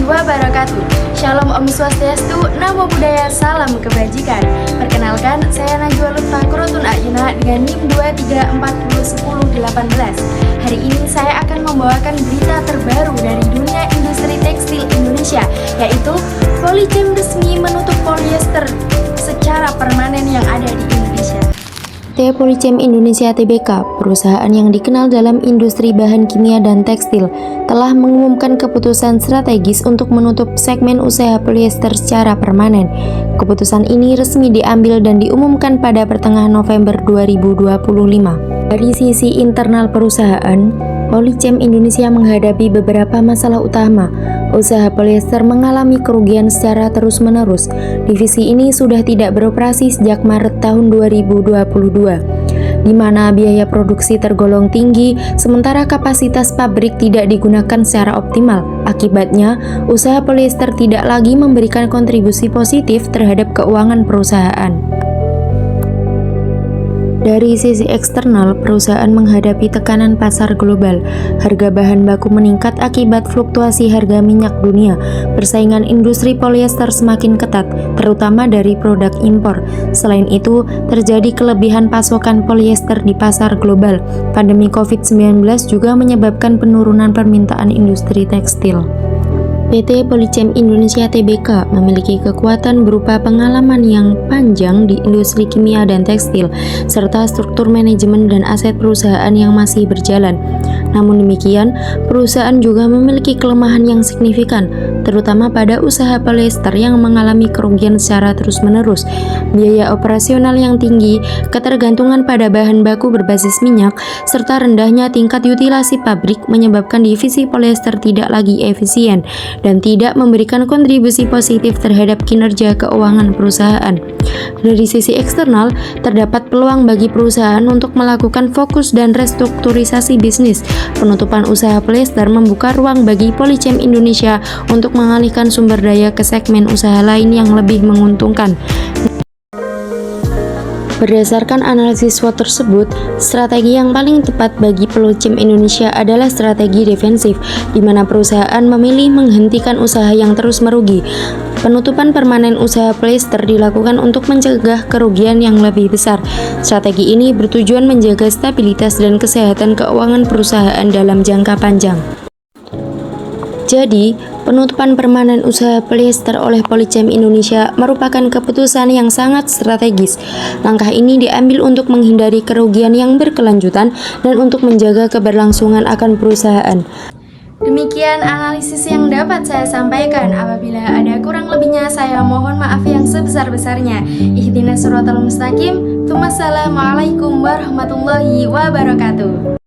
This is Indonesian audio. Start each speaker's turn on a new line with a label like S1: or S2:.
S1: wabarakatuh. Shalom Om Swastiastu, Namo Buddhaya, Salam Kebajikan. Perkenalkan, saya Najwa Lutfa Kurotun Ayuna dengan NIM 23401018. Hari ini saya akan membawakan berita terbaru dari dunia industri tekstil Indonesia, yaitu Polychem resmi menutup polyester secara permanen yang ada di Indonesia.
S2: PT Polychem Indonesia Tbk, perusahaan yang dikenal dalam industri bahan kimia dan tekstil, telah mengumumkan keputusan strategis untuk menutup segmen usaha polyester secara permanen. Keputusan ini resmi diambil dan diumumkan pada pertengahan November 2025. Dari sisi internal perusahaan, Polychem Indonesia menghadapi beberapa masalah utama. Usaha polyester mengalami kerugian secara terus-menerus. Divisi ini sudah tidak beroperasi sejak Maret tahun 2022, di mana biaya produksi tergolong tinggi, sementara kapasitas pabrik tidak digunakan secara optimal. Akibatnya, usaha polyester tidak lagi memberikan kontribusi positif terhadap keuangan perusahaan. Dari sisi eksternal, perusahaan menghadapi tekanan pasar global. Harga bahan baku meningkat akibat fluktuasi harga minyak dunia. Persaingan industri polyester semakin ketat, terutama dari produk impor. Selain itu, terjadi kelebihan pasokan polyester di pasar global. Pandemi COVID-19 juga menyebabkan penurunan permintaan industri tekstil. PT Polychem Indonesia Tbk memiliki kekuatan berupa pengalaman yang panjang di industri kimia dan tekstil, serta struktur manajemen dan aset perusahaan yang masih berjalan. Namun demikian, perusahaan juga memiliki kelemahan yang signifikan, terutama pada usaha polyester yang mengalami kerugian secara terus-menerus. Biaya operasional yang tinggi, ketergantungan pada bahan baku berbasis minyak, serta rendahnya tingkat utilasi pabrik menyebabkan divisi polyester tidak lagi efisien dan tidak memberikan kontribusi positif terhadap kinerja keuangan perusahaan. Dari sisi eksternal, terdapat peluang bagi perusahaan untuk melakukan fokus dan restrukturisasi bisnis. Penutupan usaha polyester membuka ruang bagi Polychem Indonesia untuk mengalihkan sumber daya ke segmen usaha lain yang lebih menguntungkan. Berdasarkan analisis SWOT tersebut, strategi yang paling tepat bagi Polychem Indonesia adalah strategi defensif, di mana perusahaan memilih menghentikan usaha yang terus merugi. Penutupan permanen usaha polyester dilakukan untuk mencegah kerugian yang lebih besar. Strategi ini bertujuan menjaga stabilitas dan kesehatan keuangan perusahaan dalam jangka panjang. Jadi, penutupan permanen usaha polyester oleh Polychem Indonesia merupakan keputusan yang sangat strategis. Langkah ini diambil untuk menghindari kerugian yang berkelanjutan dan untuk menjaga keberlangsungan akan perusahaan.
S1: Demikian analisis yang dapat saya sampaikan. Apabila ada kurang lebihnya, saya mohon maaf yang sebesar-besarnya. Ihdinas siratal mustaqim. Wassalamualaikum warahmatullahi wabarakatuh.